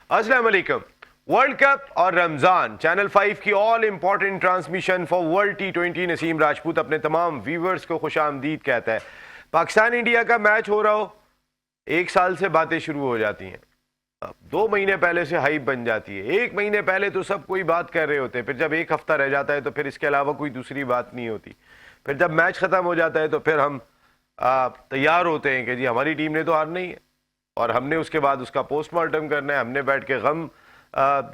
अस्सलाम वालेकुम। World cup और रमजान चैनल 5 की all important transmission for world T20। Naseem Rajput अपने तमाम व्यूवर्स को खुशामदीद कहता है। पाकिस्तान इंडिया का मैच हो रहा हो, एक साल से बातें शुरू हो जाती हैं, 2 महीने पहले से हाइप बन जाती है, 1 महीने पहले तो सब कोई बात कर रहे होते हैं, फिर जब एक हफ्ता रह जाता है तो फिर इसके अलावा कोई दूसरी बात नहीं होती, फिर जब मैच खत्म हो जाता है तो फिर हम तैयार होते हैं कि जी हमारी टीम ने तो हारना ही है और हमने उसके बाद उसका पोस्टमार्टम करना है, हमने बैठ के गम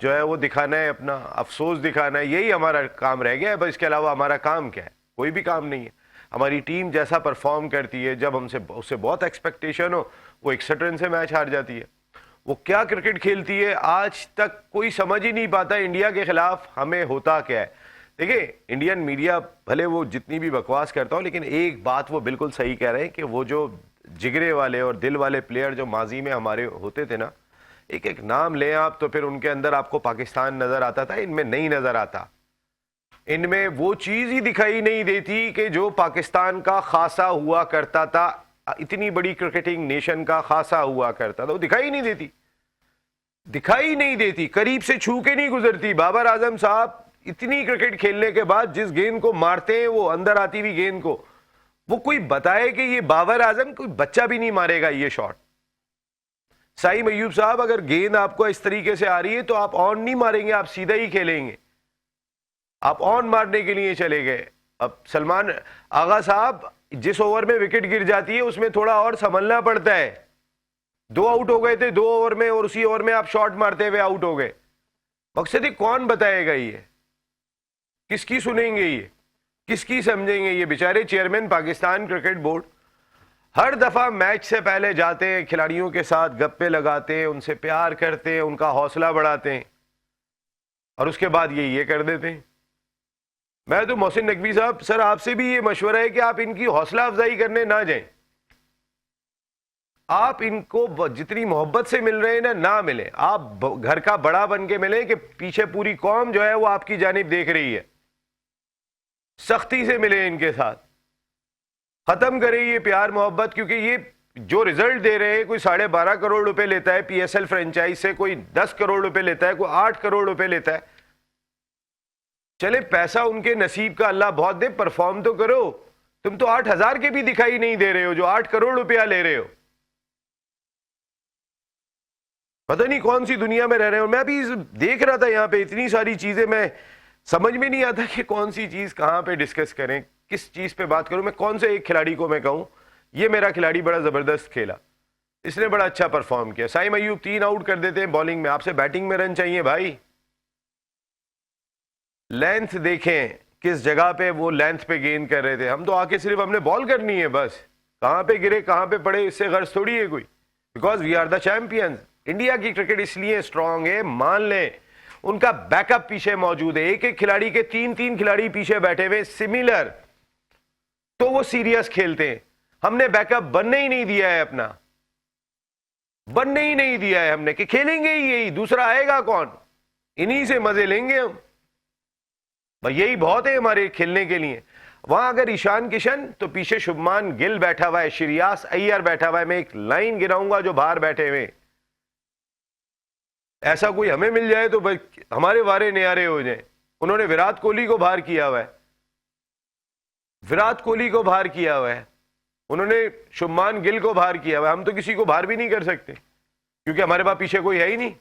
जो है वो दिखाना है, अपना अफसोस दिखाना है, यही हमारा काम रह गया है। बस इसके अलावा हमारा काम क्या है? कोई भी काम नहीं है। हमारी टीम जैसा परफॉर्म करती है, जब हमसे उससे बहुत एक्सपेक्टेशन हो, वो 61 रन से मैच हार जाती है। वो क्या क्रिकेट खेलती है, आज तक कोई समझ ही नहीं पाता इंडिया के खिलाफ हमें होता क्या है। देखिए, इंडियन मीडिया भले वो जितनी भी बकवास करता हो, लेकिन एक बात वो बिल्कुल सही कह रहे हैं कि वो जो जिगरे वाले और दिल वाले प्लेयर जो माजी में हमारे होते थे ना, एक एक नाम लें आप तो फिर उनके अंदर आपको पाकिस्तान नजर आता था, इनमें नहीं नजर आता। इनमें वो चीज ही दिखाई नहीं देती कि जो पाकिस्तान का खासा हुआ करता था, इतनी बड़ी क्रिकेटिंग नेशन का खासा हुआ करता था, वो दिखाई नहीं देती, दिखाई नहीं देती, करीब से छू के नहीं गुजरती। बाबर आजम साहब इतनी क्रिकेट खेलने के बाद जिस गेंद को मारते हैं, वो अंदर आती हुई गेंद को, वो कोई बताए कि ये बाबर आजम, कोई बच्चा भी नहीं मारेगा ये शॉट। साइम अयूब साहब, अगर गेंद आपको इस तरीके से आ रही है तो आप ऑन नहीं मारेंगे, आप सीधा ही खेलेंगे, आप ऑन मारने के लिए चले गए। अब सलमान आगा साहब, जिस ओवर में विकेट गिर जाती है उसमें थोड़ा और संभलना पड़ता है। 2 आउट हो गए थे 2 ओवर में और उसी ओवर में आप शॉट मारते हुए आउट हो गए। मकसद कौन बताएगा ये? किसकी सुनेंगे ये? किसकी समझेंगे ये? बेचारे चेयरमैन पाकिस्तान क्रिकेट बोर्ड हर दफा मैच से पहले जाते हैं, खिलाड़ियों के साथ गप्पे लगाते हैं, उनसे प्यार करते हैं, उनका हौसला बढ़ाते हैं और उसके बाद ये कर देते हैं। मैं तो मोहसिन नकवी साहब, सर आपसे भी ये मशवरा है कि आप इनकी हौसला अफजाई करने ना जाएं। आप इनको जितनी मोहब्बत से मिल रहे हैं ना मिले, आप घर का बड़ा बन के मिले कि पीछे पूरी कौम जो है वो आपकी जानिब देख रही है। सख्ती से मिले इनके साथ, खत्म करें ये प्यार मोहब्बत, क्योंकि ये जो रिजल्ट दे रहे हैं, कोई 12.5 करोड़ रुपए लेता है PSL फ्रेंचाइज से, कोई 10 करोड़ रुपए लेता है, कोई 8 करोड़ रुपए लेता है। चले पैसा उनके नसीब का, अल्लाह बहुत दे, परफॉर्म तो करो। तुम तो 8,000 के भी दिखाई नहीं दे रहे हो जो 8 करोड़ रुपया ले रहे हो। पता नहीं कौन सी दुनिया में रह रहे हो। मैं भी देख रहा था यहाँ पे इतनी सारी चीजें, मैं समझ में नहीं आता कि कौन सी चीज कहां पे डिस्कस करें, किस चीज पे बात करूं। मैं कौन से एक खिलाड़ी को मैं कहूं ये मेरा खिलाड़ी बड़ा जबरदस्त खेला, इसने बड़ा अच्छा परफॉर्म किया। साइम अयूब 3 आउट कर देते हैं बॉलिंग में, आपसे बैटिंग में रन चाहिए भाई। लेंथ देखें किस जगह पे वो लेंथ पे गेंद कर रहे थे, हम तो आके सिर्फ हमने बॉल करनी है बस, कहां पे गिरे कहां पे पड़े इससे गर्ज थोड़ी है कोई। Because we are the champions. India की क्रिकेट इसलिए स्ट्रांग है, मान लें उनका बैकअप पीछे मौजूद है, एक एक खिलाड़ी के 3-3 खिलाड़ी पीछे बैठे हुए सिमिलर, तो वो सीरियस खेलते हैं। हमने बैकअप बनने ही नहीं दिया है, अपना बनने ही नहीं दिया है हमने कि खेलेंगे ही यही, दूसरा आएगा कौन, इन्हीं से मजे लेंगे हम, भाई यही बहुत है हमारे खेलने के लिए। वहां अगर ईशान किशन, तो पीछे शुभमान गिल बैठा हुआ है, श्रेयस अय्यर बैठा हुआ है। मैं एक लाइन गिराऊंगा जो बाहर बैठे हुए, ऐसा कोई हमें मिल जाए तो भाई हमारे वारे न्यारे हो जाए। उन्होंने विराट कोहली को बाहर किया हुआ है, विराट कोहली को बाहर किया हुआ है, उन्होंने शुभमान गिल को बाहर किया हुआ है। हम तो किसी को बाहर भी नहीं कर सकते क्योंकि हमारे पास पीछे कोई है ही नहीं,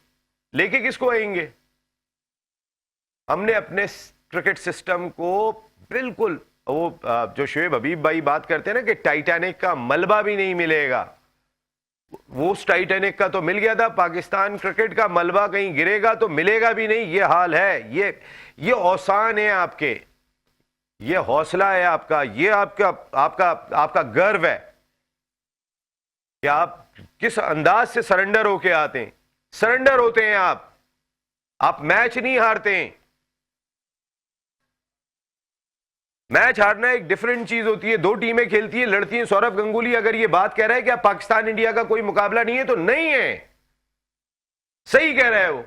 लेके किसको आएंगे। हमने अपने क्रिकेट सिस्टम को बिल्कुल, वो जो शोएब हबीब भाई बात करते हैं ना कि टाइटैनिक का मलबा भी नहीं मिलेगा, वो उस टाइटैनिक का तो मिल गया था, पाकिस्तान क्रिकेट का मलबा कहीं गिरेगा तो मिलेगा भी नहीं, ये हाल है। ये औसान है आपके, ये हौसला है आपका, ये आपका आपका आपका गर्व है कि आप किस अंदाज से सरेंडर होके आते हैं, सरेंडर होते हैं आप मैच नहीं हारते हैं। मैच हारना एक डिफरेंट चीज होती है, 2 टीमें खेलती है, लड़ती हैं। सौरव गंगुली अगर ये बात कह रहा है कि पाकिस्तान इंडिया का कोई मुकाबला नहीं है, तो नहीं है, सही कह रहा है वो,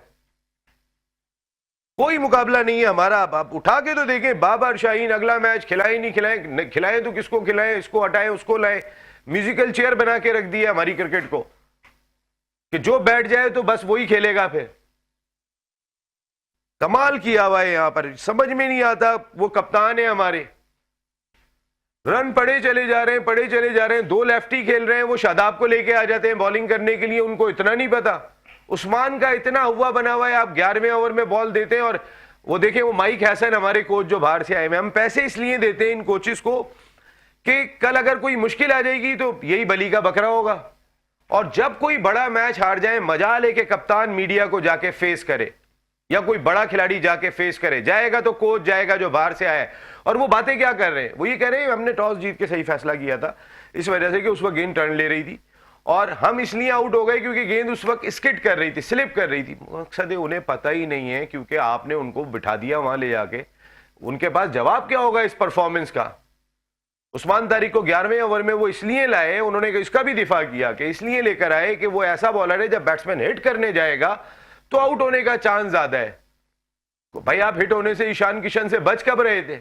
कोई मुकाबला नहीं है हमारा। आप उठा के तो देखें, बाबर शाहीन अगला मैच खिलाएं नहीं खिलाएं, खिलाएं तो किसको खिलाएं, इसको हटाएं उसको लाएं, म्यूजिकल चेयर बना के रख दिया हमारी क्रिकेट को कि जो बैठ जाए तो बस वही खेलेगा फिर। कमाल किया हुआ है यहां पर, समझ में नहीं आता। वो कप्तान है हमारे, रन पड़े चले जा रहे हैं, पड़े चले जा रहे हैं, दो लेफ्टी खेल रहे हैं, वो शादाब को लेके आ जाते हैं बॉलिंग करने के लिए, उनको इतना नहीं पता। उस्मान का इतना हुआ बना हुआ है, आप 11वें ओवर में बॉल देते हैं। और वो देखें, वो माइक हैसन हमारे कोच जो बाहर से आए हैं, हम पैसे इसलिए देते हैं इन कोचेस को कि कल अगर कोई मुश्किल आ जाएगी तो यही बली का बकरा होगा। और जब कोई बड़ा मैच हार जाए, मजा लेके कप्तान मीडिया को जाके फेस करे या कोई बड़ा खिलाड़ी जाके फेस करे, जाएगा तो कोच जाएगा जो बाहर से आया है। और वो बातें क्या कर रहे हैं, वो ये कह रहे हैं हमने टॉस जीत के सही फैसला किया था, इस वजह से कि उस वक्त गेंद टर्न ले रही थी और हम इसलिए आउट हो गए क्योंकि गेंद उस वक्त स्किड कर रही थी, स्लिप कर रही थी। मकसद है उन्हें पता ही नहीं है, क्योंकि आपने उनको बिठा दिया वहां ले जाके। उनके पास जवाब क्या होगा इस परफॉर्मेंस का। उस्मान तारिक को 11वें ओवर में वो इसलिए लाए, उन्होंने इसका भी दिफा किया कि इसलिए लेकर आए कि वो ऐसा बॉलर है जब बैट्समैन हिट करने जाएगा तो आउट होने का चांस ज्यादा है। तो भाई आप हिट होने से ईशान किशन से बच कब रहे थे?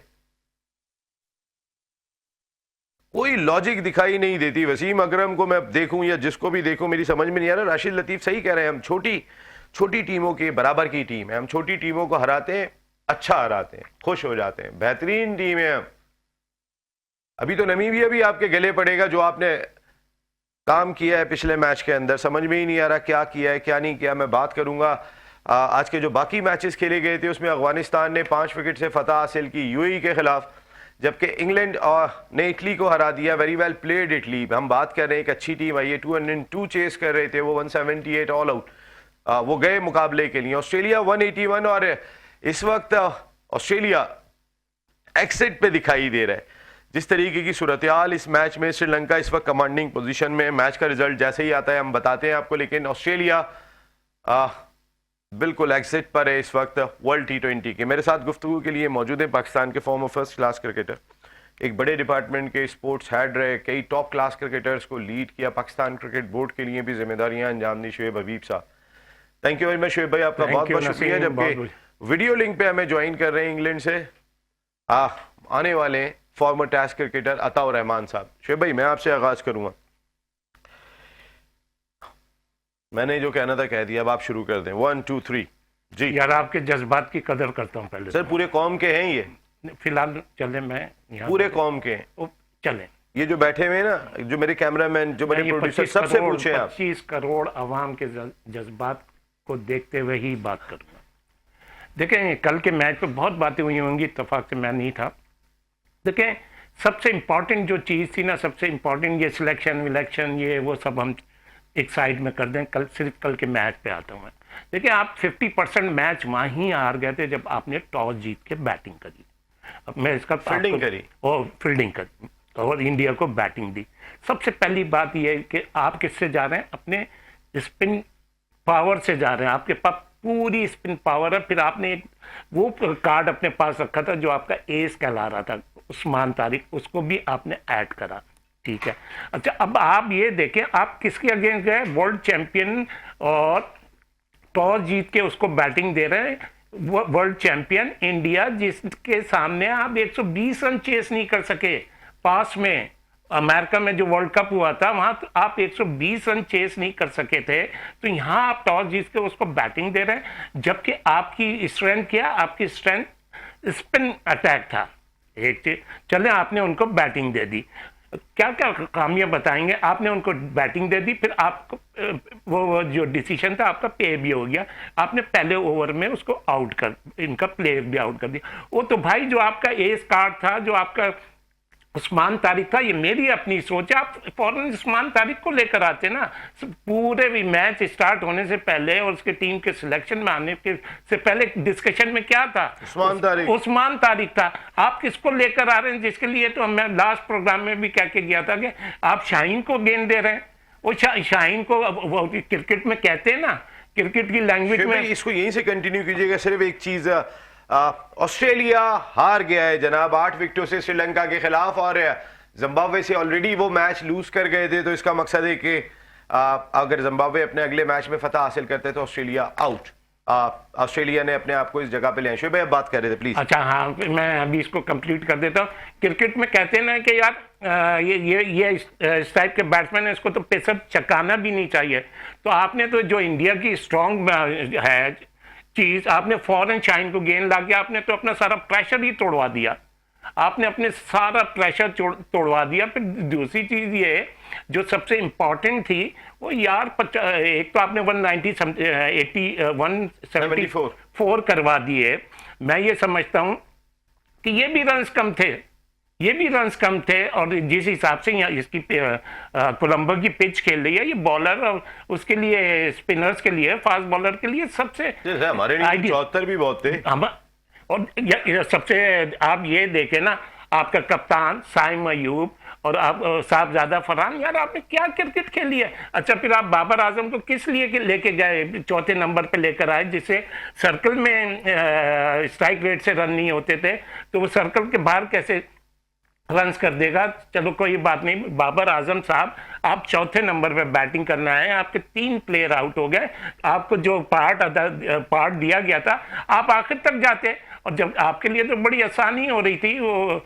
कोई लॉजिक दिखाई नहीं देती। वसीम अकरम को मैं देखूं या जिसको भी देखूं, मेरी समझ में नहीं आ रहा। राशिद लतीफ सही कह रहे हैं, हम छोटी छोटी टीमों के बराबर की टीम है, हम छोटी टीमों को हराते हैं, अच्छा हराते हैं, खुश हो जाते हैं, बेहतरीन टीम है हम। अभी तो नमीबिया भी आपके गले पड़ेगा जो आपने काम किया है पिछले मैच के अंदर। समझ में ही नहीं आ रहा क्या किया है क्या नहीं किया। मैं बात करूंगा आज के जो बाकी मैचेस खेले गए थे, उसमें अफगानिस्तान ने 5 विकेट से फतह हासिल की यूएई के खिलाफ, जबकि इंग्लैंड ने इटली को हरा दिया। Very well played Italy. हम बात कर रहे हैं एक अच्छी टीम आई है, 202 चेस कर रहे थे वो, 178 ऑल आउट वो गए मुकाबले के लिए। ऑस्ट्रेलिया 181 और इस वक्त ऑस्ट्रेलिया एक्सिट पे दिखाई दे रहा है। जिस तरीके की सूरत हाल इस मैच में, श्रीलंका इस वक्त कमांडिंग पोजीशन में, मैच का रिजल्ट जैसे ही आता है हम बताते हैं आपको। लेकिन ऑस्ट्रेलिया बिल्कुल एग्जिट पर है इस वक्त वर्ल्ड T20 के। मेरे साथ गुफ्तगू के लिए मौजूद है पाकिस्तान के फॉर्मर फर्स्ट क्लास क्रिकेटर, एक बड़े डिपार्टमेंट के स्पोर्ट्स हेड रहे, कई टॉप क्लास क्रिकेटर्स को लीड किया, पाकिस्तान क्रिकेट बोर्ड के लिए भी जिम्मेदारियां अंजाम दी, शुएब हबीब साहब। Thank you very much Shoaib भाई, आपका बहुत बहुत शुक्रिया। जबकि वीडियो लिंक पे हमें ज्वाइन कर रहे हैं इंग्लैंड से आने वाले former test cricketer Ataur Rahman साहब। शुएब भाई मैं आपसे आगाज करूंगा, मैंने जो कहना था कह दिया, अब आप शुरू कर दें। 1 2 3 जी। यार आपके जज्बात की कदर करता हूँ पहले सर। पूरे कौम के हैं ये, फिलहाल चले मैं पूरे कौम के हैं, चले ये जो बैठे हुए हैं ना, जो मेरे कैमरामैन, जो मेरे प्रोड्यूसर, सबसे पूछे आप। 25 करोड़ आवाम के जज्बात को देखते हुए ही बात करूंगा। देखें कल के मैच पे बहुत बातें हुई होंगी, इत्तेफाक से मैं नहीं था। देखें सबसे इम्पोर्टेंट जो चीज़ थी ना, सबसे इम्पोर्टेंट ये सिलेक्शन विलेक्शन ये वो सब हम एक साइड में कर दें। सिर्फ कल के मैच पे आता हूँ मैं। देखिए आप 50% मैच वहाँ ही हार गए थे जब आपने टॉस जीत के बैटिंग करी। अब मैं इसका फील्डिंग करी और फील्डिंग करी और इंडिया को बैटिंग दी। सबसे पहली बात यह है कि आप किससे जा रहे हैं, अपने स्पिन पावर से जा रहे हैं। आपके पास पूरी स्पिन पावर है। फिर आपने एक वो कार्ड अपने पास रखा था जो आपका एस कहला रहा था, उस्मान तारिक, उसको भी आपने ऐड करा, ठीक है। अच्छा अब आप ये देखें आप किसके अगेंस्ट गए, वर्ल्ड चैंपियन, और टॉस जीत के उसको बैटिंग दे रहे हैं वर्ल्ड चैंपियन इंडिया, जिसके सामने आप 120 रन चेस नहीं कर सके। पास में अमेरिका में जो वर्ल्ड कप हुआ था वहां तो आप 120 रन चेस नहीं कर सके थे, तो यहां आप टॉस जीत के उसको बैटिंग दे रहे हैं। जबकि आपकी स्ट्रेंथ क्या, आपकी स्ट्रेंथ स्पिन अटैक था। एक चीज चले आपने उनको बैटिंग दे दी, क्या क्या कामियां बताएंगे। आपने उनको बैटिंग दे दी, फिर आपको वो जो डिसीजन था आपका पे भी हो गया। आपने पहले ओवर में उसको आउट कर, इनका प्लेयर भी आउट कर दिया। वो तो भाई जो आपका एस कार्ड था, जो आपका उस्मान तारिक था, ये मेरी अपनी सोच है, आप फौरन उस्मान तारिक को लेकर आते ना। पूरे भी मैच स्टार्ट होने से पहले और उसके टीम के सिलेक्शन में आने के से पहले डिस्कशन में क्या था, उस्मान तारिक था। आप किसको लेकर आ रहे हैं, जिसके लिए तो मैं लास्ट प्रोग्राम में भी कह के गया था कि आप शाहीन को गेंद दे रहे हैं। वो शाहीन को वो क्रिकेट में कहते हैं ना, क्रिकेट की लैंग्वेज में। इसको यहीं से कंटिन्यू कीजिएगा। सिर्फ एक चीज, ऑस्ट्रेलिया हार गया है जनाब 8 विकेटों से श्रीलंका के खिलाफ, और जिम्बाब्वे से ऑलरेडी वो मैच लूज कर गए थे। तो इसका मकसद है कि अगर जिम्बाब्वे अपने अगले मैच में फतह हासिल करते तो ऑस्ट्रेलिया आउट। ऑस्ट्रेलिया ने अपने आप को इस जगह पे ले आए। भाई अब बात कर रहे थे प्लीज। अच्छा हाँ, मैं अभी इसको कंप्लीट कर देता हूँ। क्रिकेट में कहते हैं ना कि यार ये इस टाइप के बैट्समैन है, इसको तो पेसर चकाना भी नहीं चाहिए। तो आपने तो जो इंडिया की स्ट्रॉन्ग है चीज आपने फॉरेन शाइन को गेंद लाके आपने तो अपना सारा प्रेशर ही तोड़वा दिया, आपने अपने सारा प्रेशर तोड़वा दिया। फिर दूसरी चीज ये जो सबसे इंपॉर्टेंट थी वो यार एक तो आपने 174 करवा दिए। मैं ये समझता हूं कि ये भी रन्स कम थे, ये भी रन्स कम थे। और जिस हिसाब से यहाँ इसकी कोलंबो की पिच खेल रही है, ये बॉलर और उसके लिए स्पिनर्स के लिए, फास्ट बॉलर के लिए सबसे हमारे 74 भी बहुत थे। और सबसे आप ये देखें ना, आपका कप्तान साइम अयूब और आप साहबजादा फरहान, यार आपने क्या क्रिकेट खेली है। अच्छा फिर आप बाबर आजम को किस लिए लेके गए, चौथे नंबर पे लेकर आए, जिससे सर्कल में स्ट्राइक रेट से रन नहीं होते थे, तो वो सर्कल के बाहर कैसे रन्स कर देगा। चलो कोई बात नहीं, बाबर आजम साहब आप चौथे नंबर पे बैटिंग करना है, आपके 3 प्लेयर आउट हो गए, आपको जो पार्ट दिया गया था आप आखिर तक जाते। और जब आपके लिए तो बड़ी आसानी हो रही थी, वो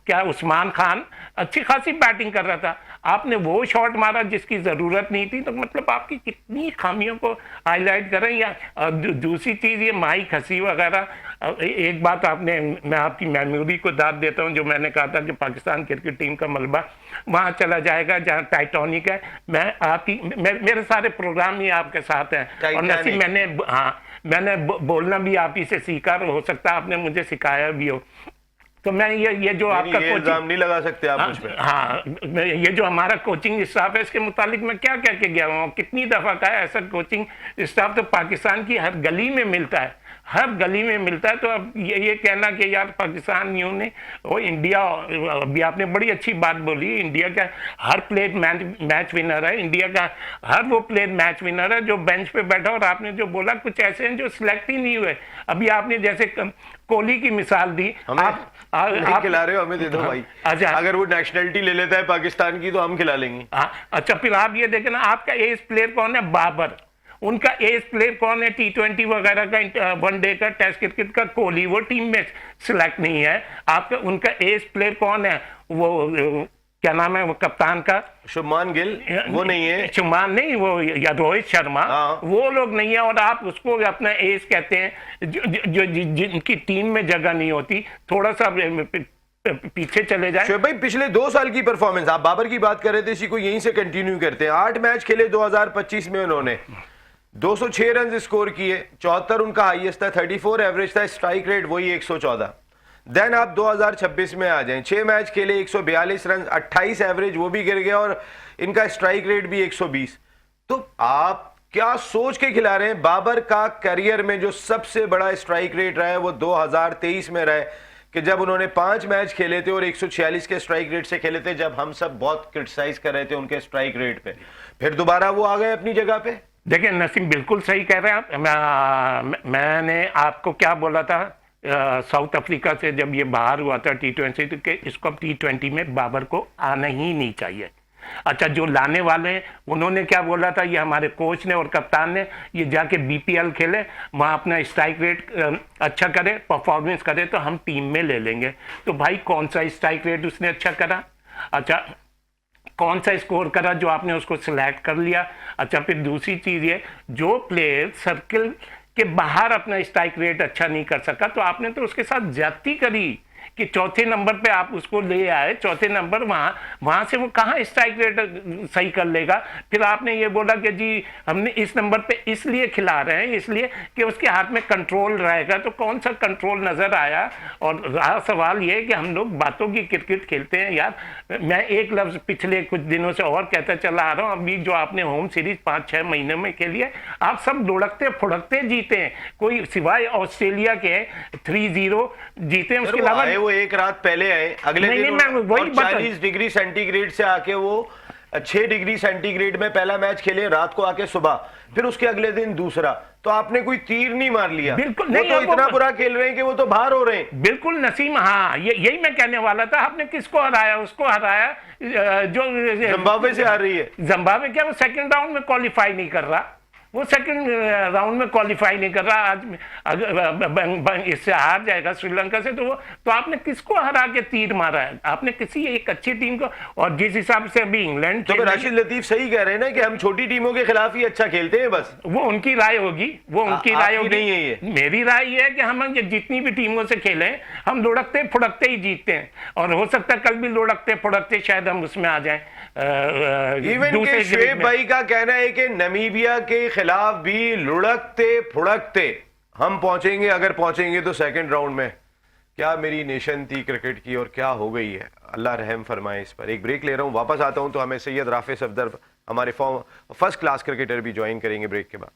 क्या उस्मान खान अच्छी खासी बैटिंग कर रहा था, आपने वो शॉट मारा जिसकी ज़रूरत नहीं थी। तो मतलब आपकी कितनी खामियों को हाईलाइट करें। या दूसरी चीज़ ये माइक हसी वगैरह, एक बात आपने, मैं आपकी मेमोरी को दाद देता हूँ, जो मैंने कहा था कि पाकिस्तान क्रिकेट टीम का मलबा वहाँ चला जाएगा जहाँ टाइटैनिक है। मैं आपकी मेरे सारे प्रोग्राम ही आपके साथ हैं, और नसीब मैंने बोलना भी आप ही से सीखा, हो सकता है आपने मुझे सिखाया भी हो। तो मैं ये जो आपका कोचिंग नहीं लगा सकते आप मुझ पे। हाँ, ये जो हमारा कोचिंग स्टाफ है इसके मुतालिक मैं क्या कह के गया हूँ, कितनी दफा कहा है, ऐसा कोचिंग स्टाफ तो पाकिस्तान की हर गली में मिलता है, हर गली में मिलता है। तो अब ये कहना कि यार पाकिस्तान यूं ने वो इंडिया, अभी आपने बड़ी अच्छी बात बोली, इंडिया का हर प्लेयर मैच विनर है, इंडिया का हर वो प्लेयर मैच विनर है जो बेंच पे बैठा। और आपने जो बोला कुछ ऐसे हैं जो सिलेक्ट ही नहीं हुए। अभी आपने जैसे कोहली की मिसाल दी, आप खिला रहे हो, हमें दे दो भाई। अच्छा, अगर वो नेशनलिटी ले लेता है पाकिस्तान की तो हम खिला लेंगे। अच्छा फिर आप ये देखें ना, आपका एज प्लेयर कौन है, बाबर। उनका एज प्लेयर कौन है, T20 वगैरह का, वनडे का, टेस्ट क्रिकेट का, कोहली, वो टीम में सिलेक्ट नहीं है। आपका उनका एज प्लेयर कौन है, वो क्या नाम है वो कप्तान का, शुभमान गिल, वो नहीं है। शुभमान नहीं, वो या रोहित शर्मा, वो लोग नहीं है। और आप उसको अपना एज कहते हैं, जो जिनकी टीम में जगह नहीं होती। थोड़ा सा पीछे चले जाए भाई, पिछले 2 साल की परफॉर्मेंस, आप बाबर की बात कर रहे थे, इसी को यहीं से कंटिन्यू करते हैं। 8 मैच खेले 2025 में, उन्होंने 206 रन स्कोर किए, 74 उनका हाईएस्ट था, 34 एवरेज था, स्ट्राइक रेट वही 114। देन आप 2026 में आ जाएं, 6 मैच खेले 142 रन, 28 एवरेज वो भी गिर गया, और इनका स्ट्राइक रेट भी 120। तो आप क्या सोच के खिला रहे हैं? बाबर का करियर में जो सबसे बड़ा स्ट्राइक रेट रहा है वो 2023 में रहा है, कि जब उन्होंने 5 मैच खेले थे और 146 के स्ट्राइक रेट से खेले थे, जब हम सब बहुत क्रिटिसाइज कर रहे थे उनके स्ट्राइक रेट पे। फिर दोबारा वो आ गए अपनी जगह पे। देखिए नसीम, बिल्कुल सही कह रहे हैं आप। मैंने आपको क्या बोला था, साउथ अफ्रीका से जब ये बाहर हुआ था T20, तो कि इसको अब T20 में बाबर को आना ही नहीं चाहिए। अच्छा, जो लाने वाले हैं उन्होंने क्या बोला था, ये हमारे कोच ने और कप्तान ने, ये जाके BPL खेले, वहाँ अपना स्ट्राइक रेट अच्छा करे, परफॉर्मेंस करे, तो हम टीम में ले लेंगे। तो भाई कौन सा स्ट्राइक रेट उसने अच्छा करा? अच्छा, कौन सा स्कोर करा जो आपने उसको सिलेक्ट कर लिया? अच्छा, फिर दूसरी चीज़ ये, जो प्लेयर सर्किल के बाहर अपना स्ट्राइक रेट अच्छा नहीं कर सका, तो आपने तो उसके साथ ज्यादती करी कि चौथे नंबर पे आप उसको ले आए, चौथे नंबर, वहां से वो कहाँ स्ट्राइक रेट सही कर लेगा। फिर आपने ये बोला कि जी हमने इस नंबर पे इसलिए खिला रहे हैं, इसलिए कि उसके हाथ में कंट्रोल रहेगा। तो कौन सा कंट्रोल नजर आया? और रहा सवाल ये कि हम लोग बातों की क्रिकेट खेलते हैं यार। मैं एक लफ्ज पिछले कुछ दिनों से और कहता चला आ रहा हूँ, अभी जो आपने होम सीरीज 5-6 महीने में खेली है, आप सब लुढ़कते फुड़कते जीते हैं, कोई सिवाय ऑस्ट्रेलिया के 3-0 जीते हैं, उसके अलावा वो एक रात पहले आए, अगले दिन 40 डिग्री सेंटीग्रेड से आके वो 6 डिग्री सेंटीग्रेड में पहला मैच खेले, रात को आके सुबह, फिर उसके अगले दिन दूसरा। तो आपने कोई तीर नहीं मार लिया। बिल्कुल नहीं, तो इतना बुरा खेल रहे हैं कि वो तो बाहर हो रहे हैं। बिल्कुल नसीम, हाँ यही मैं कहने वाला था। आपने किसको हराया? उसको हराया जो जिम्बाब्वे से हार रही है। जिम्बाब्वे क्या वो सेकंड राउंड में क्वालिफाई नहीं कर रहा? वो सेकंड राउंड में क्वालिफाई नहीं कर रहा। आज अगर इससे हार जाएगा श्रीलंका से तो आपने किसको हरा के तीर मारा है? आपने किसी एक अच्छी टीम को, और जिस हिसाब से अभी इंग्लैंड तो राशिद लतीफ सही कह रहे हैं ना कि हम छोटी टीमों के खिलाफ ही अच्छा खेलते हैं, बस वो उनकी राय होगी, वो उनकी राय होगी, नहीं है ये। मेरी राय ये है कि हम जितनी भी टीमों से खेले हम लुढ़कते फुड़कते ही जीतते हैं, और हो सकता है कल भी लुढ़कते फुड़कते शायद हम उसमें आ जाएं। इवन के शुएब भाई का कहना है कि नमीबिया के खिलाफ भी लुढ़कते फुड़कते हम पहुंचेंगे, अगर पहुंचेंगे तो सेकंड राउंड में। क्या मेरी नेशन थी क्रिकेट की और क्या हो गई है, अल्लाह रहम फरमाए इस पर। एक ब्रेक ले रहा हूं, वापस आता हूं तो हमें सैयद राफे सफदर हमारे फर्स्ट क्लास क्रिकेटर भी ज्वाइन करेंगे ब्रेक के बाद।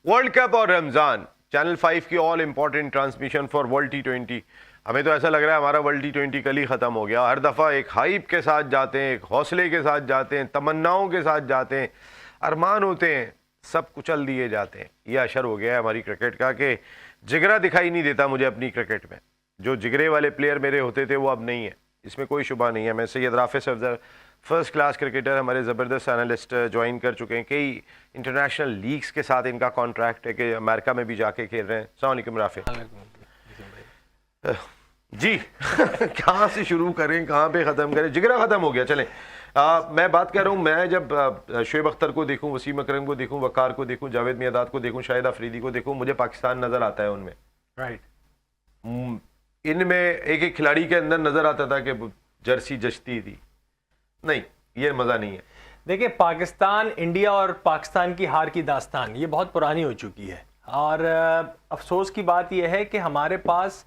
वर्ल्ड कप और रमजान, चैनल 5 की all important transmission for world टी20। हमें तो ऐसा लग रहा है हमारा वर्ल्ड टी20 कल ही खत्म हो गया। हर दफ़ा एक हाइप के साथ जाते हैं, एक हौसले के साथ जाते हैं, तमन्नाओं के साथ जाते हैं, अरमान होते हैं, सब कुचल दिए जाते हैं। यह असर हो गया है हमारी क्रिकेट का कि जिगरा दिखाई नहीं देता मुझे अपनी क्रिकेट में। जो जिगरे वाले प्लेयर मेरे होते थे वो अब नहीं है, इसमें कोई शुबा नहीं है। मैं Syed Rafay Safdar first class cricketer, हमारे ज़बरदस्त एनालिस्ट ज्वाइन कर चुके हैं। कई इंटरनेशनल लीग्स के साथ इनका कॉन्ट्रैक्ट है कि अमेरिका में भी जाके खेल रहे हैं। अस्सलाम वालेकुम राफे जी। कहाँ से शुरू करें, कहाँ पे ख़त्म करें? जिगरा ख़त्म हो गया, चलें। मैं बात कर रहा हूँ, मैं जब शुएब अख्तर को देखूँ, वसीम अकरम को देखूँ, वकार को देखूँ, जावेद मियादाद को देखूँ, शाहिद अफरीदी को देखूँ, मुझे पाकिस्तान नज़र आता है उनमें। राइट। इनमें एक एक खिलाड़ी के अंदर नज़र आता था कि जर्सी जचती थी। नहीं, ये मज़ा नहीं है। देखिए, पाकिस्तान, इंडिया और पाकिस्तान की हार की दास्तान ये बहुत पुरानी हो चुकी है, और अफसोस की बात यह है कि हमारे पास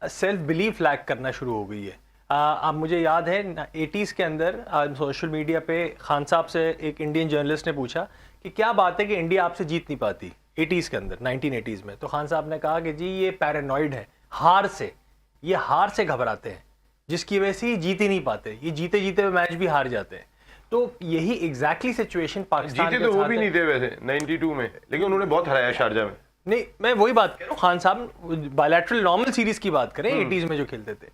सेल्फ बिलीफ लैक करना शुरू हो गई है। अब मुझे याद है 80s के अंदर सोशल मीडिया पे खान साहब से एक इंडियन जर्नलिस्ट ने पूछा कि क्या बात है कि इंडिया आपसे जीत नहीं पाती 80s के अंदर, 1980s में। तो खान साहब ने कहा कि जी ये पैरानॉइड है, हार से घबराते हैं, जिसकी वजह से ये जीत ही नहीं पाते, ये जीते जीते मैच भी हार जाते हैं। तो यही एग्जैक्टली सिचुएशन पाकिस्तान जीते तो वो भी नहीं थे वैसे 92 में, लेकिन उन्होंने बहुत हराया शारजा में। नहीं, मैं वही बात कर रहा हूँ, खान साहब बायलैटरल नॉर्मल सीरीज की बात करें 80s में जो खेलते थे।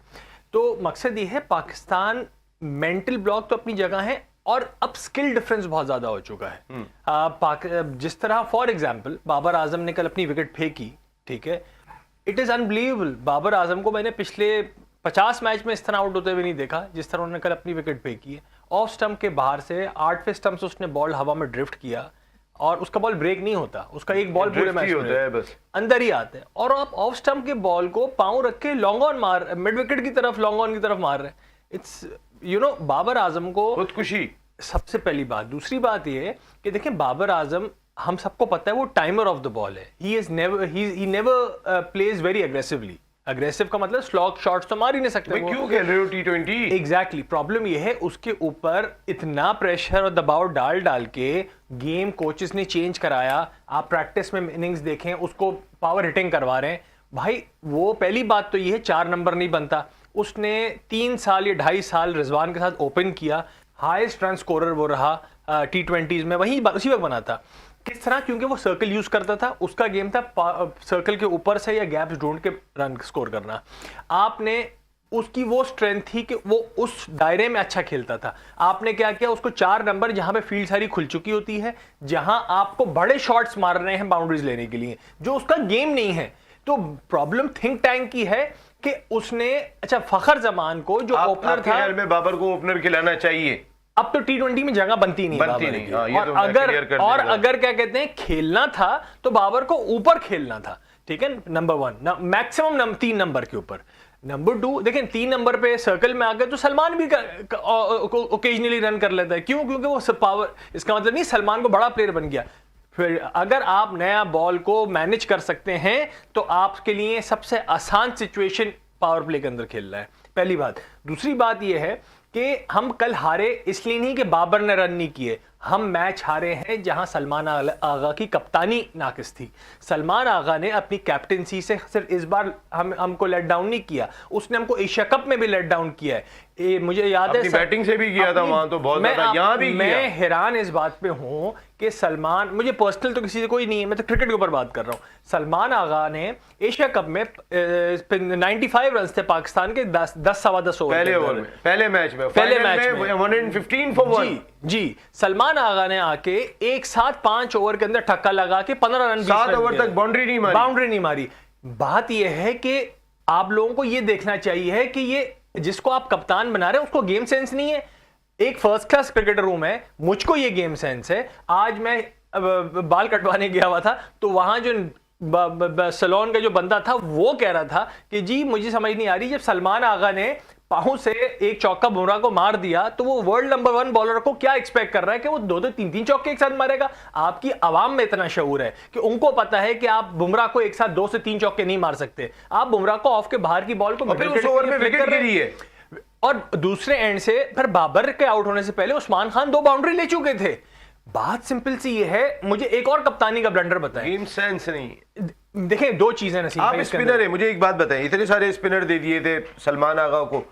तो मकसद ये है, पाकिस्तान मेंटल ब्लॉक तो अपनी जगह है, और अब स्किल डिफरेंस बहुत ज्यादा हो चुका है। जिस तरह फॉर एग्जांपल बाबर आजम ने कल अपनी विकेट फेंकी, ठीक है, it is unbelievable. Babar Azam को मैंने पिछले 50 मैच में इस तरह आउट होते हुए नहीं देखा जिस तरह उन्होंने कल अपनी विकेट फेंकी है। ऑफ स्टंप के बाहर से 8वें स्टंप से उसने बॉल हवा में ड्रिफ्ट किया, और उसका बॉल ब्रेक नहीं होता, उसका एक बॉल पूरे मैच में बस अंदर ही आता है, और आप ऑफ स्टंप के बॉल को पांव रख के लॉन्ग ऑन मार, मिड विकेट की तरफ लॉन्ग ऑन की तरफ मार रहे हैं। इट्स बाबर आजम को खुदकुशी, सबसे पहली बात। दूसरी बात ये है कि देखें, बाबर आजम हम सबको पता है वो टाइमर ऑफ द बॉल है। He never plays very aggressively. Aggressive का मतलब स्लॉग शॉट्स तो मार ही नहीं सकते। क्यों खेल रहे हो टी20? एग्जैक्टली, प्रॉब्लम ये है उसके ऊपर इतना प्रेशर और दबाव डाल के गेम कोचेस ने चेंज कराया। आप प्रैक्टिस में इनिंग्स देखें, उसको पावर हिटिंग करवा रहे हैं भाई। वो पहली बात तो ये है 4 नंबर नहीं बनता। उसने 3 साल या 2.5 साल रिजवान के साथ ओपन किया, हाईएस्ट रन स्कोरर वो रहा टी20s में, उसी वक्त बना था। किस तरह? क्योंकि वो सर्कल यूज करता था, उसका गेम था सर्कल के ऊपर से या गैप्स ढूंढ के रन स्कोर करना। आपने उसकी वो स्ट्रेंथ थी कि वो उस दायरे में अच्छा खेलता था। आपने क्या किया, उसको 4 नंबर जहां पे फील्ड सारी खुल चुकी होती है, जहां आपको बड़े शॉट्स मार रहे हैं बाउंड्रीज लेने के लिए, जो उसका गेम नहीं है। तो प्रॉब्लम थिंक टैंक की है कि उसने, अच्छा, फखर जमान को जो ओपनर था, ख्याल में बाबर को ओपनर खिलाना चाहिए। अब तो टी20 में जगह बनती नहीं। और तो अगर क्या कहते हैं खेलना था तो बाबर को ऊपर खेलना था, ठीक है, नंबर 1, मैक्सिमम 3 नंबर के ऊपर। नंबर 2 देखें, 3 नंबर पे सर्कल में आ गए तो सलमान भी ओकेजनली रन कर लेता है। क्यों? क्योंकि वो पावर, इसका मतलब नहीं सलमान को बड़ा प्लेयर बन गया। फिर अगर आप नया बॉल को मैनेज कर सकते हैं तो आपके लिए सबसे आसान सिचुएशन पावर प्ले के अंदर खेलना है, पहली बात। दूसरी बात यह है कि हम कल हारे इसलिए नहीं कि बाबर ने रन नहीं किए, हम मैच हारे हैं जहां सलमान आगा की कप्तानी नाकिस थी। सलमान आगा ने अपनी कैप्टेंसी से सिर्फ इस बार हमको लेट डाउन नहीं किया, उसने हमको एशिया कप में भी लेट डाउन किया है। मुझे याद है बैटिंग से भी किया था वहां, तो बहुत ज्यादा यहां भी मैं किया। हैरान इस बात पे हूं कि सलमान, मुझे पर्सनल तो किसी से कोई नहीं है, मैं तो क्रिकेट के ऊपर बात कर रहा हूं। सलमान आगा ने एशिया कप में 95 रन थे पाकिस्तान के 10 सवा 10 ओवर पहले ओवर में, पहले मैच में, पहले फाइनल मैच में में 115 for 1। जी सलमान आगा ने आके एक साथ 5 ओवर के अंदर ठक्का लगा के 15 रन 7 ओवर तक बाउंड्री नहीं मारी। बात यह है कि आप लोगों को यह देखना चाहिए कि ये जिसको आप कप्तान बना रहे हैं उसको गेम सेंस नहीं है। एक फर्स्ट क्लास क्रिकेटर हूं मैं, मुझको ये गेम सेंस है। आज मैं बाल कटवाने गया हुआ था तो वहां जो सलोन का जो बंदा था वो कह रहा था कि जी मुझे समझ नहीं आ रही, जब सलमान आगा ने पाहू से एक चौका बुमराह को मार दिया तो वो वर्ल्ड नंबर 1 बॉलर को क्या एक्सपेक्ट कर रहा है कि वो 2-2 3-3 चौके एक साथ मारेगा। आपकी आवाम में इतना शऊर है कि उनको पता है कि आप बुमराह को एक साथ 2 से 3 चौके नहीं मार सकते। आप बुमराह को ऑफ के बाहर की बॉल को उस ओवर में विकेट गिरी है। और दूसरे एंड से फिर बाबर के आउट होने से पहले उस्मान खान 2 बाउंड्री ले चुके थे। बात सिंपल सी ये है, मुझे एक और कप्तानी का ब्लंडर बताएं। गेम सेंस नहीं। देखें 2 चीजें नसीब आप स्पिनर है, मुझे एक बात बताएं, इतने सारे स्पिनर दे दिए थे सलमान आगा को,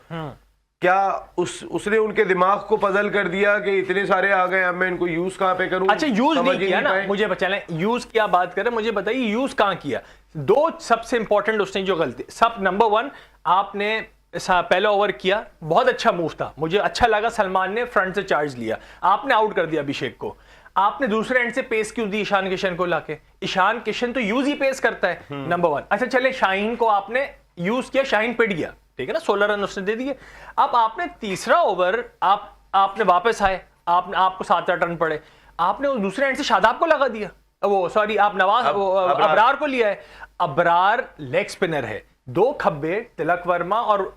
क्या उसने उनके दिमाग को पजल कर दिया कि इतने सारे आ गए, अब मैं इनको यूज कहां पे करूं? अच्छा यूज नहीं किया ना, मुझे बचाएं, यूज क्या बात करें, मुझे बताइए यूज कहां किया। 2 सबसे इंपॉर्टेंट उसने जो गलती, सब नंबर 1 आपने पहला ओवर किया, बहुत अच्छा मूव था, मुझे अच्छा लगा। सलमान ने फ्रंट से चार्ज लिया, आपने आउट कर दिया अभिषेक को। आपने दूसरे एंड से पेस क्यों दी ईशान किशन को लाके? ईशान किशन तो यूज ही पेस करता है, नंबर 1। अच्छा चले शाहीन को आपने यूज किया, शाहीन पिट गया, ठीक है ना, 16 रन उसने दे दिए। अब आपने तीसरा ओवर आपने वापस आए, आपको 7-8 रन पड़े, आपने उस दूसरे एंड से शादाब को लगा दिया, वो सॉरी आप नवाज अबरार को लिया है। अबरार लेग स्पिनर है, 2 खब्बे तिलक वर्मा और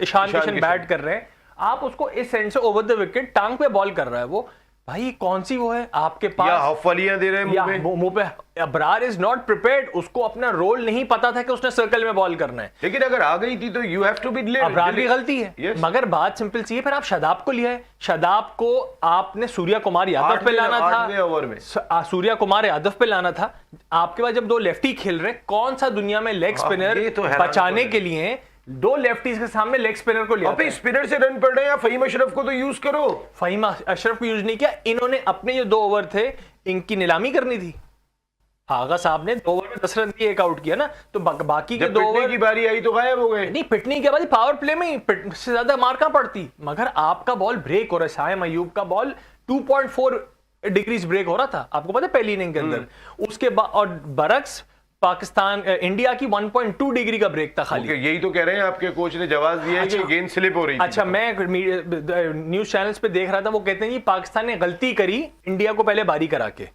ईशान किशन बैट कर रहे हैं, आप उसको इस एंड से ओवर द विकेट टांग पे बॉल कर रहा है। वो भाई कौन सी वो है आपके पास, या हफलियां दे रहे हैं मुंह पे। अबरार इज नॉट प्रिपेयर्ड, उसको अपना रोल नहीं पता था कि उसने सर्कल में बॉल करना है। लेकिन अगर आ गई थी तो you have to be late. Abrar की गलती है, yes. मगर बात सिंपल सी है, फिर आप शादाब को लिया है। शादाब को आपने सूर्य कुमार यादव पे लाना था, ओवर में सूर्य कुमार यादव पे लाना था। आपके पास जब 2 लेफ्टी खेल रहे, कौन सा दुनिया में लेग स्पिनर बचाने के लिए 2 लेफ्टीज के सामने लेग स्पिनर को लिया? स्पिनर से रन पड़ रहे हैं, फहीम अशरफ को तो यूज करो। फहीम अशरफ को यूज नहीं किया, इन्होंने अपने जो 2 ओवर थे इनकी नीलामी करनी थी। आगा साहब ने 2 ओवर में 10 रन दिए, एक आउट किया ना, तो बाकी के 2 ओवर की बारी आई तो गायब हो गए। नहीं, पिटने के बाद पावर प्ले में से ज्यादा मार कहां पड़ती, मगर आपका बॉल ब्रेक हो रहा है। साइम अयूब का बॉल 2.4 डिग्रीज ब्रेक हो रहा था, आपको पता है, पहली इनिंग के अंदर। उसके बाद और बरक्स पाकिस्तान इंडिया की 1.2 डिग्री का ब्रेक था खाली। यही तो कह रहे हैं, आपके कोच ने जवाब दिया है कि गेंद स्लिप हो रही थी। अच्छा, मैं न्यूज चैनल्स पे देख रहा था, वो कहते हैं कि पाकिस्तान ने गलती करी इंडिया को पहले बारी करा के।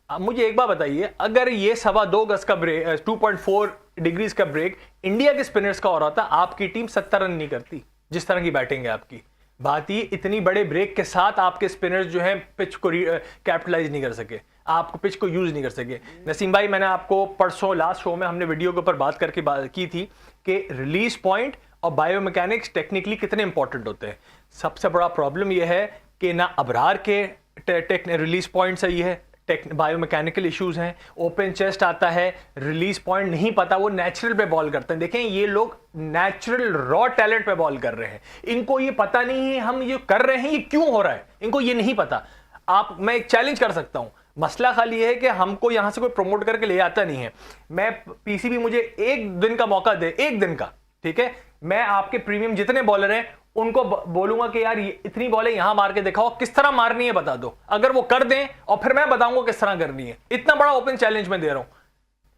अब मुझे एक बात बताइए, अगर ये 2.25 गज का ब्रेक, 2.4 डिग्रीज का ब्रेक इंडिया के स्पिनर्स का हो रहा था, आपकी टीम 70 रन नहीं करती, जिस तरह की बैटिंग है आपकी। बात ये, इतनी बड़े ब्रेक के साथ आपके स्पिनर्स जो हैं पिच को कैपिटलाइज नहीं कर सके, आपको पिच को यूज नहीं कर सके। नसीम भाई, मैंने आपको परसों लास्ट शो में हमने वीडियो के ऊपर बात की थी कि रिलीज पॉइंट और बायोमैकेनिक्स टेक्निकली कितने इंपॉर्टेंट होते हैं। सबसे बड़ा प्रॉब्लम यह है कि ना अबरार के रिलीज पॉइंट सही है, बायोमैकेनिकल इश्यूज हैं, ओपन चेस्ट आता है, रिलीज पॉइंट नहीं पता, वो नेचुरल पे बॉल करते हैं। देखें, ये लोग नेचुरल रॉ टैलेंट पे बॉल कर रहे हैं, इनको ये पता नहीं है हम ये कर रहे हैं ये क्यों हो रहा है, इनको ये नहीं पता। मैं एक चैलेंज कर सकता हूं, मसला खाली है कि हमको यहां से कोई प्रमोट करके ले आता नहीं है। मैं पीसीबी मुझे 1 दिन का मौका दे, 1 दिन का, ठीक है, मैं आपके प्रीमियम जितने बॉलर हैं उनको बोलूंगा कि यार इतनी बॉलें यहां मार के दिखाओ, किस तरह मारनी है बता दो। अगर वो कर दें और फिर मैं बताऊंगा किस तरह करनी है। इतना बड़ा ओपन चैलेंज मैं दे रहा हूं।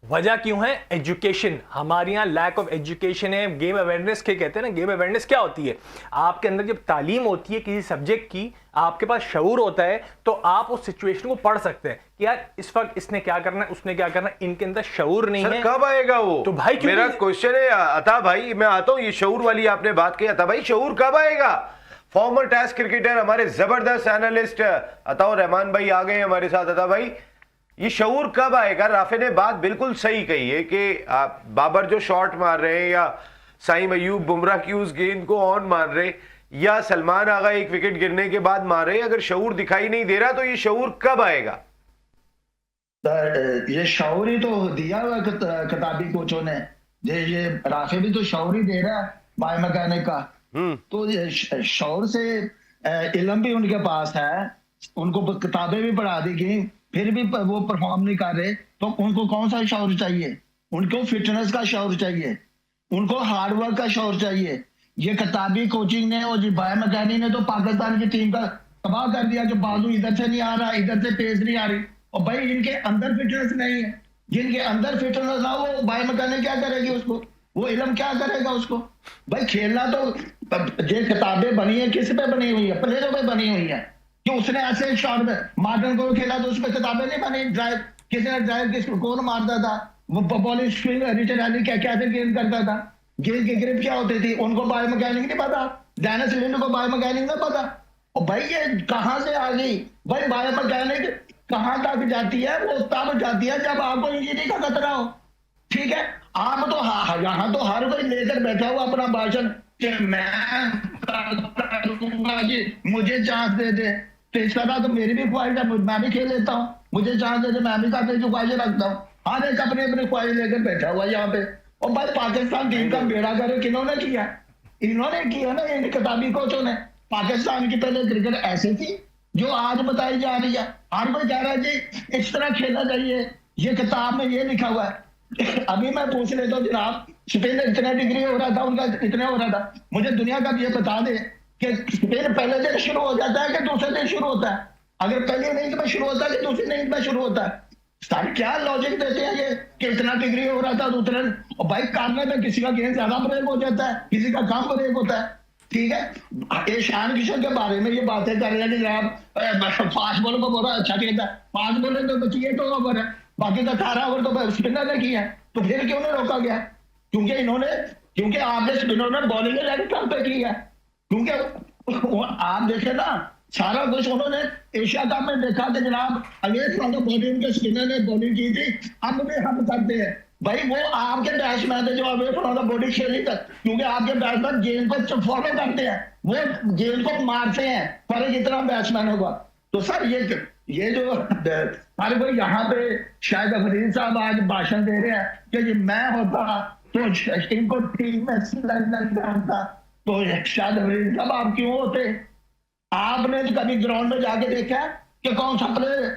वजह क्यों है? एजुकेशन, हमारे यहां लैक ऑफ एजुकेशन है। गेम अवेयरनेस के कहते हैं ना, गेम अवेयरनेस क्या होती है? आपके अंदर जब तालीम होती है किसी सब्जेक्ट की, आपके पास शऊर होता है, तो आप उस सिचुएशन को पढ़ सकते हैं कि यार इस वक्त इसने क्या करना है, उसने क्या करना है। इनके अंदर शऊर नहीं है। कब आएगा वो? तो भाई मेरा क्वेश्चन है अता भाई, मैं आता हूं, ये शऊर वाली आपने बात की, अता भाई शऊर कब आएगा? फॉर्मर टेस्ट क्रिकेटर, हमारे जबरदस्त एनालिस्ट अताउर रहमान भाई आ गए हमारे साथ। अता भाई, ये शऊर कब आएगा? राफे ने बात बिल्कुल सही कही है कि बाबर जो शॉट मार रहे हैं या साइम अयूब बुमराह की उस गेंद को ऑन मार रहे, या सलमान आगा एक विकेट गिरने के बाद मारे? अगर शऊर दिखाई नहीं दे रहा तो ये शऊर कब आएगा? ये शऊर ही तो दिया हुआ किताबी कोचों ने। ये राफे भी तो शऊर ही दे रहा है बायोमैकेनिक का। तो ये शऊर से इल्म भी उनके पास है, उनको किताबें भी पढ़ा दी गई, फिर भी वो परफॉर्म नहीं कर रहे, तो उनको कौन सा शऊर चाहिए? उनको फिटनेस का शऊर चाहिए, उनको हार्डवर्क का शऊर चाहिए। ये किताबी कोचिंग ने और बायोमैकेनिक ने तो पाकिस्तान की टीम का तबाह कर दिया कि बाजू इधर से नहीं आ रहा, इधर से तेज नहीं आ रही। और भाई इनके अंदर फिटनेस नहीं है, जिनके अंदर फिटनेस ना, वो बायोमैकेनिक क्या करेगी उसको? वो इल्म क्या करेगा उसको? भाई खेलना तो ये किताबें बनी है, किस पे बनी हुई है? प्लेयरों पे बनी हुई है कि उसने ऐसे शॉट में मार्टिन को खेला तो उसमें किताबें नहीं बनी। ड्राइव किसी ने ड्राइव किसको कौन मारता था, वो बॉलिंग स्विंग रिचर्ड एली क्या कैसे गेंद करता था, गेंद की ग्रिप क्या होती थी, उनको बायोमैकेनिक नहीं पता। डेनिस लिंड को बायोमैकेनिक नहीं पता। और भाई ये कहां से आ गई? भाई बायोमैकेनिक कहां तक जाती है? वो तब जाती है जब आपको इंजरी का खतरा हो। ठीक है, आप तो यहाँ तो हर कोई लेकर बैठा हुआ अपना भाषण कि मैं करूंगा जी, मुझे चांस दे दे। तो इस तरह तो मेरी भी ख्वाहिश है, मैं भी खेल लेता हूँ, मुझे चांस दे दे, मैं भी करने की ख्वाहिश रखता हूँ। हर एक अपनी अपनी ख्वाहिश लेकर बैठा हुआ यहाँ पे। और भाई पाकिस्तान टीम का बेड़ा करे किन्होंने किया? इन्होंने किया ना, इन किताबी कोचों ने। पाकिस्तान की पहले क्रिकेट ऐसी थी जो आज बताई जा रही है। हर कोई कह रहा है जी इस तरह खेलना चाहिए, ये किताब में ये लिखा हुआ है। अभी मैं पूछ लेता हूँ जनाब, स्पेन इतना डिग्री हो रहा था उनका, इतना हो रहा था, मुझे दुनिया का ये बता दे कि स्पेन पहले दिन शुरू हो जाता है कि दूसरे दिन शुरू होता है? अगर पहले इनिंग्स में शुरू होता है कि दूसरी इनिंग्स में शुरू होता है? सर क्या लॉजिक देते हैं ये कि इतना डिग्री हो रहा था दूसरे? और भाई करने में किसी का गेंद ज्यादा ब्रेक हो जाता है, किसी का कम ब्रेक होता है। ठीक है, ईशान किशन के बारे में ये बातें कर रहे हैं कि जनाब फास्ट बॉलर को बोला अच्छा खेलता है, फास्ट बॉलर तो बचिए तो ओवर है, बाकी का 18 ओवर तो स्पिनर ने किया है। तो फिर क्यों नहीं रोका गया? क्योंकि आपने स्पिनर ने बॉलिंग लेग स्टंप पे की है। क्योंकि आप देखे ना, सारा कुछ उन्होंने एशिया कप में देखा कि जनाब अगेंस्ट फ्रॉम द बॉडी उनके स्पिनर ने बॉलिंग की थी, अब भी हम करते हैं। भाई वो आपके बैट्समैन थे जो अवे फ्रॉम द बॉडी खेली तक, क्योंकि आपके बैट्समैन गेंद को फॉलो करते हैं, वो गेंद को मारते हैं, फर्क इतना बैट्समैन होगा। तो सर ये जो हर कोई यहाँ पे शायद अफरीद साहब आज भाषण दे रहे हैं कि जी मैं होता तो इनको टीम में सिलेक्ट नहीं करता, तो शायद अफरीद साहब आप क्यों होते? आपने तो कभी ग्राउंड में जाके देखा कि कौन सा प्लेयर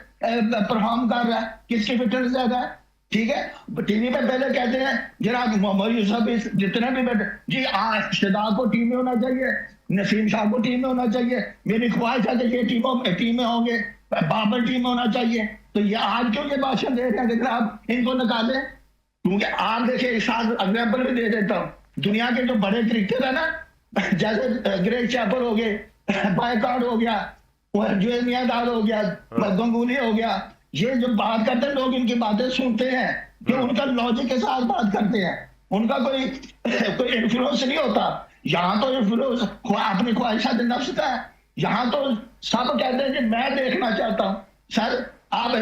परफॉर्म कर रहा है, किसकी फिटनेस ज्यादा है? ठीक है, टीवी पे पहले कहते हैं जनाब मोहम्मद यूसुफ जितने भी बैठे जी शादाब को टीम में होना चाहिए, नसीम शाह को टीम में होना चाहिए, मेरी ख्वाहिश है कि ये टीम में होंगे, बाबर टीम में होना चाहिए। तो ये आज क्यों ये भाषण दे रहे हैं कि जनाब इनको निकालें? क्योंकि आप देखिए एग्जाम्पल भी दे देता हूँ, दुनिया के जो बड़े क्रिकेटर है ना, जैसे ग्रेग चैपल हो गए, बायकॉट हो गया, जुएल मियांदाद हो गया, गंगूली हो गया, ये जो बात करते हैं लोग इनकी बातें सुनते हैं कि उनका लॉजिक के साथ बात करते हैं, उनका कोई इन्फ्लुएंस नहीं होता। यहाँ तो इन्फ्लुएंस अपनी ख्वाहिशात नफ्स का है। यहाँ तो सब कहते हैं कि मैं देखना चाहता हूँ। सर आप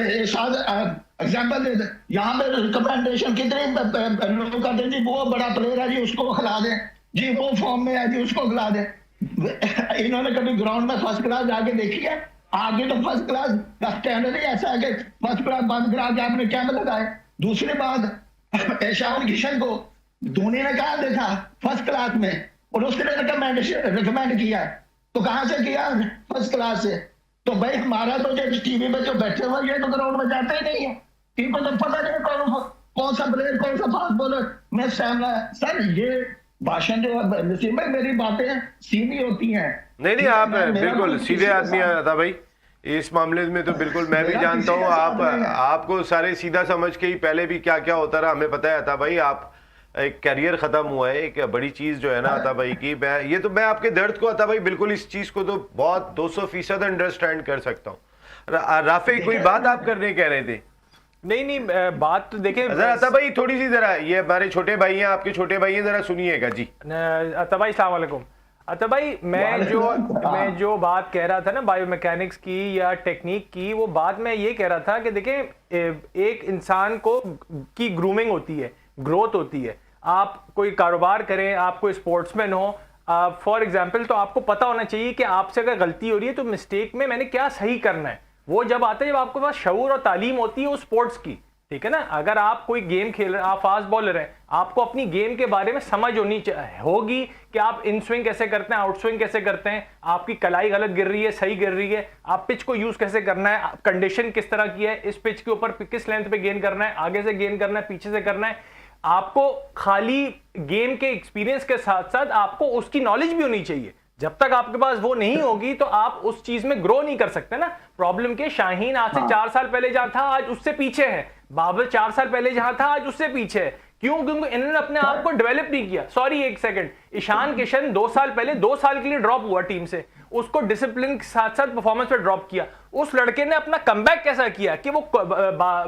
एग्जाम्पल दे दें, यहाँ पे रिकमेंडेशन कितने लोग कहते हैं जी वो बड़ा प्लेयर है जी उसको खिला दें, जी वो फॉर्म में है जी उसको खिला दें। इन्होंने कभी ग्राउंड में फर्स्ट क्लास जाके देखी है? आगे तो फर्स्ट क्लास का स्टैंडर्ड ही ऐसा है कि फर्स्ट क्लास बंद करा के आपने कैंप लगाए। दूसरी बात, ईशान किशन को धोनी ने कहा देखा फर्स्ट क्लास में, और उसने रिकमेंड किया, तो कहां से किया? फर्स्ट क्लास से। तो भाई हमारा तो जो टीवी पे जो बैठे हुए ये तो ग्राउंड में जाते ही नहीं है, टीम को तो पता नहीं कौन सा प्लेयर कौन सा फास्ट बॉलर में सामना है। सर ये भाषण जो नसीम भाई मेरी बातें सीधी होती हैं। नहीं आप बिल्कुल सीधे आदमी आता भाई, इस मामले में तो बिल्कुल मैं भी जानता हूँ। आपको सारे सीधा समझ के ही पहले भी क्या क्या होता रहा हमें पता है। आता भाई आप एक करियर खत्म हुआ है, एक बड़ी चीज जो है ना आता भाई की, मैं आपके दर्द को आता भाई बिल्कुल इस चीज को तो बहुत 200% अंडरस्टैंड कर सकता हूँ। राफे कोई बात आप करने कह रहे थे? नहीं बात तो देखिए जरा अता भाई थोड़ी सी, जरा ये हमारे छोटे भाई हैं, आपके छोटे भाई हैं, जरा सुनिएगा जी। अता भाई अस्सलाम वालेकुम। अता भाई मैं जो बात कह रहा था ना बायोमैकेनिक्स की या टेक्निक की, वो बात मैं ये कह रहा था कि देखें एक इंसान को की ग्रूमिंग होती है, ग्रोथ होती है। आप कोई कारोबार करें, आप कोई स्पोर्ट्समैन हो, फॉर एग्जाम्पल, तो आपको पता होना चाहिए कि आपसे अगर गलती हो रही है तो मिस्टेक में मैंने क्या सही करना है। वो जब आता है जब आपके पास शऊर और तालीम होती है उस स्पोर्ट्स की, ठीक है ना। अगर आप कोई गेम खेल रहे हैं, आप फास्ट बॉलर हैं, आपको अपनी गेम के बारे में समझ होगी कि आप इन स्विंग कैसे करते हैं, आउट स्विंग कैसे करते हैं, आपकी कलाई गलत गिर रही है, सही गिर रही है, आप पिच को यूज कैसे करना है, कंडीशन किस तरह की है, इस पिच के ऊपर किस लेंथ पे गेन करना है, आगे से गेन करना है, पीछे से करना है। आपको खाली गेम के एक्सपीरियंस के साथ साथ आपको उसकी नॉलेज भी होनी चाहिए। जब तक आपके पास वो नहीं होगी तो आप उस चीज में ग्रो नहीं कर सकते ना। प्रॉब्लम के शाहीन आज से 4 साल पहले जहां था आज उससे पीछे है, बाबर 4 साल पहले जहां था आज उससे पीछे है। क्यों? क्योंकि इन्होंने अपने आप को डेवलप नहीं किया। सॉरी एक सेकंड, ईशान किशन 2 साल पहले 2 साल के लिए ड्रॉप हुआ टीम से, उसको डिसिप्लिन के साथ साथ परफॉर्मेंस पे ड्रॉप किया। उस लड़के ने अपना कमबैक कैसा किया कि वो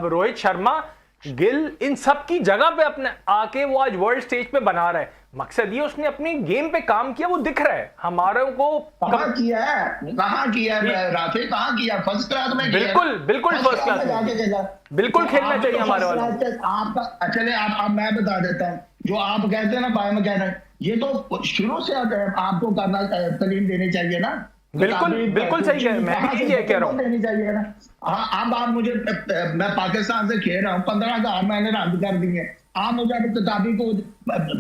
रोहित शर्मा, गिल, इन सब की जगह पे अपने आके वो आज वर्ल्ड स्टेज पे बना रहा है। मकसद ये उसने अपनी गेम पे काम किया, वो दिख रहा है हमारे को। कहाँ किया है राफे, कहाँ किया? फर्स्ट क्लास में बिल्कुल बिल्कुल फर्स्ट क्लास में बिल्कुल खेलना चाहिए हमारे वाले। आपका चले आप मैं बता देता हूँ, जो आप कहते हैं ना बायोमैकेनिक, ये तो शुरू से आपको करना तालीम देनी चाहिए ना। बिल्कुल बिल्कुल सही कह रहे हैं, मैं ये कह रहा हूँ देनी चाहिए ना। हाँ, अब आप मुझे, मैं पाकिस्तान से खेल रहा हूँ, 15,000 मैंने रन कर दिए। आप मुझे अब किताबी को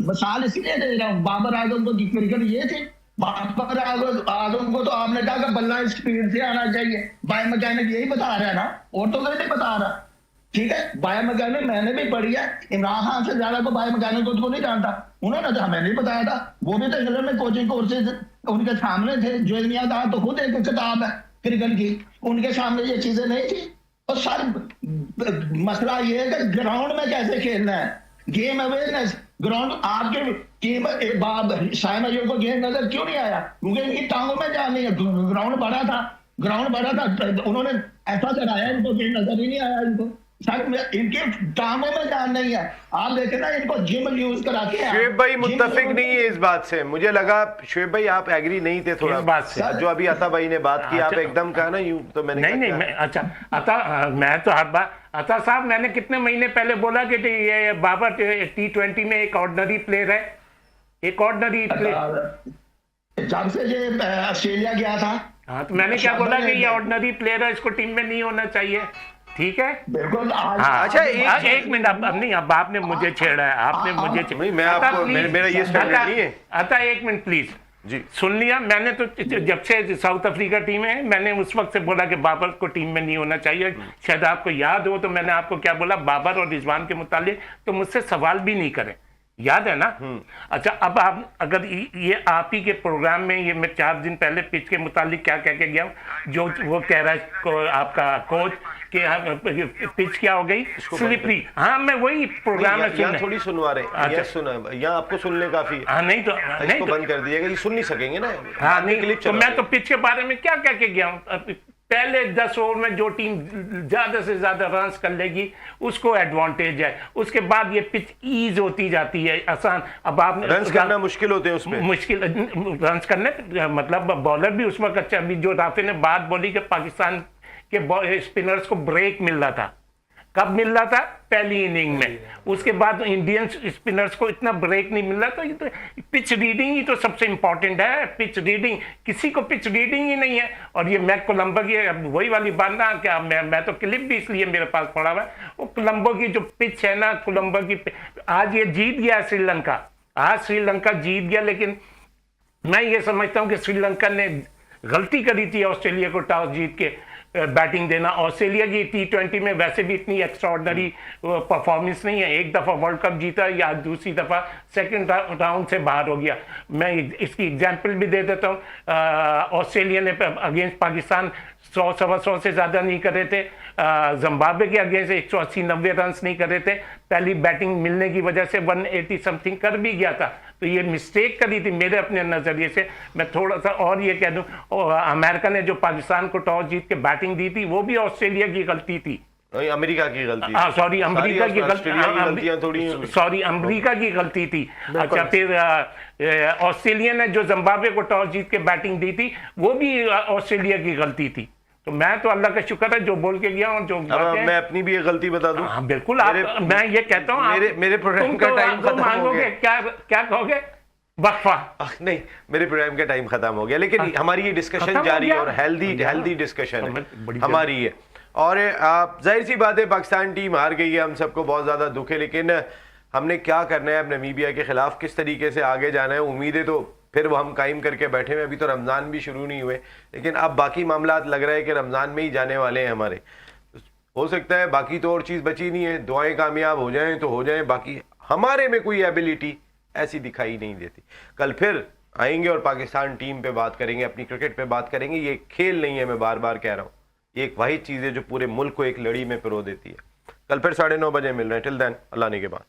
मिसाल इसलिए दे रहा हूँ, बाबर आजम को क्रिकेट ये थी, बाबर आजम को तो आपने कहा कि बल्ला स्पीड से आना चाहिए, बायोमैकेनिक यही बता रहा है ना, और तो नहीं बता रहा। ठीक है, बायोमैकेनिक मैंने भी पढ़ी है, इमरान खान से ज्यादा को बायोमैकेनिक को नहीं जानता, उन्होंने तो हमें नहीं बताया था। वो भी तो इंग्लैंड में कोचिंग कोर्सेज उनके सामने थे। जोमिया का तो खुद एक किताब है क्रिकेट की, उनके सामने ये चीजें नहीं थी। और सर मसला ये है कि ग्राउंड में कैसे खेलना है, गेम अवेयरनेस। ग्राउंड आपके टीम शायद अयूब को गेम नजर क्यों नहीं आया? क्योंकि इनकी टांगों में जान नहीं है। ग्राउंड बड़ा था, उन्होंने ऐसा चढ़ाया, इनको गेम नजर ही नहीं आया। इनको सर इनके टांगों में जान नहीं है। आप देखे ना, इनको जिम यूज कराते हैं। शुएब भाई मुत्तफिक नहीं है इस बात से, मुझे लगा शुएब भाई आप एग्री नहीं थे थोड़ा बात से। जो अभी अता भाई ने बात की, आप एकदम कहा ना यूं, तो मैंने नहीं मैं अच्छा अता, मैं तो हर बार अता साहब, मैंने कितने महीने पहले बोला कि ये बाबर T20 में एक ऑर्डिनरी प्लेयर है, एक ऑर्डिनरी प्लेयर। जब से ये ऑस्ट्रेलिया गया था, हाँ, तो मैंने क्या बोला कि ये ऑर्डिनरी प्लेयर है, इसको टीम में नहीं होना चाहिए। ठीक है, बिल्कुल। हाँ, अच्छा एक मिनट, अब नहीं, अब आपने मुझे छेड़ा है, आपने मुझे नहीं, मैं आपको, मेरा ये स्टैंडर्ड नहीं है। अता एक मिनट प्लीज जी, सुन लिया। मैंने तो जब से साउथ अफ्रीका टीम है, मैंने उस वक्त से बोला कि बाबर को टीम में नहीं होना चाहिए। शायद आपको याद हो, तो मैंने आपको क्या बोला, बाबर और रिजवान के मुतालिक तो मुझसे सवाल भी नहीं करें, याद है ना? अच्छा, अब आप अगर ये आप ही के प्रोग्राम में, ये मैं 4 दिन पहले पिच के मुतालिक क्या कह के गया हूँ, जो वो कह रहा है आपका कोच कि पिच क्या हो गई, स्लिपरी। हाँ, मैं वही प्रोग्राम में यहाँ थोड़ी सुनवा रहे हैं। अच्छा, सुना यहाँ आपको सुनने काफी। हाँ, नहीं तो इसको बंद कर दिएगा, ये सुन नहीं सकेंगे ना। हाँ नहीं, तो मैं तो पिच के बारे में क्या कह के गया हूँ, पहले 10 ओवर में जो टीम ज्यादा से ज्यादा रन कर लेगी उसको एडवांटेज है, उसके बाद ये पिच ईज होती जाती है, आसान। अब आप रन करना मुश्किल होते हैं उसमें, मुश्किल रन करने, मतलब बॉलर भी उस वक्त अच्छा। अभी जो राफे ने बात बोली कि पाकिस्तान के स्पिनर्स को ब्रेक मिल रहा था, कब मिल रहा था? पहली इनिंग में। उसके बाद इंडियन स्पिनर्स को इतना ब्रेक नहीं मिल रहा। तो ये तो पिच रीडिंग ही तो सबसे इंपॉर्टेंट है। पिच रीडिंग, किसी को पिच रीडिंग ही नहीं है। और ये मैक कोलंबो की वही वाली बात ना, क्या मैं तो क्लिप भी इसलिए मेरे पास पड़ा हुआ है, वो कोलंबो की जो पिच है ना, कोलंबो की, आज ये जीत गया श्रीलंका, आज श्रीलंका जीत गया। लेकिन मैं ये समझता हूँ कि श्रीलंका ने गलती करी थी ऑस्ट्रेलिया को टॉस जीत के बैटिंग देना। ऑस्ट्रेलिया की T20 में वैसे भी इतनी एक्स्ट्राऑर्डिनरी परफॉर्मेंस नहीं है। एक दफ़ा वर्ल्ड कप जीता, या दूसरी दफ़ा सेकंड राउंड से बाहर हो गया। मैं इसकी एग्जांपल भी दे देता हूँ। ऑस्ट्रेलिया ने अगेंस्ट पाकिस्तान 100-125 से ज़्यादा नहीं कर रहे थे। जिम्बाब्वे के अगेंस्ट 180-90 रन नहीं कर रहे थे। पहली बैटिंग मिलने की वजह से 180 समथिंग कर भी गया था। तो ये मिस्टेक करी थी मेरे अपने नज़रिए से। मैं थोड़ा सा और ये कह दूं, अमेरिका ने जो पाकिस्तान को टॉस जीत के बैटिंग दी थी, वो भी ऑस्ट्रेलिया की गलती थी, अमेरिका की गलती। सॉरी, अमेरिका की गलती, सॉरी अमेरिका की गलती थी। अच्छा, फिर ऑस्ट्रेलिया ने जो जिम्बाब्वे को टॉस जीत के बैटिंग दी थी, वो भी ऑस्ट्रेलिया की गलती थी। तो मैं तो अल्लाह का शुक्र है जो बोल के गया हूँ, जो मैं अपनी भी एक गलती बता दूं। हाँ बिल्कुल, मैं ये कहता हूँ, मेरे प्रोग्राम का टाइम खत्म हो गया। क्या कहोगे? वक्फा नहीं, मेरे प्रोग्राम का टाइम खत्म हो गया, लेकिन हमारी ये डिस्कशन खत्म हो जारी है गया? और हेल्दी डिस्कशन है बड़ी हमारी है। और जाहिर सी बात है पाकिस्तान टीम हार गई है, हम सबको बहुत ज़्यादा दुख है, लेकिन हमने क्या करना है, अब नामीबिया के खिलाफ किस तरीके से आगे जाना है, उम्मीदें तो फिर वो हम कायम करके बैठे हैं। अभी तो रमज़ान भी शुरू नहीं हुए, लेकिन अब बाकी मामला लग रहा है कि रमज़ान में ही जाने वाले हैं हमारे। हो सकता है बाकी तो और चीज़ बची नहीं है, दुआएं कामयाब हो जाएं तो हो जाएं, बाकी हमारे में कोई एबिलिटी ऐसी दिखाई नहीं देती। कल फिर आएंगे और पाकिस्तान टीम पे बात करेंगे, अपनी क्रिकेट पे बात करेंगे। ये खेल नहीं है, मैं बार बार कह रहा हूँ, ये एक वाहिद चीज़ है जो पूरे मुल्क को एक लड़ी में पिरो देती है। कल फिर 9:30 बजे मिल रहे हैं। टिल देन, अल्लाह ने के बाद।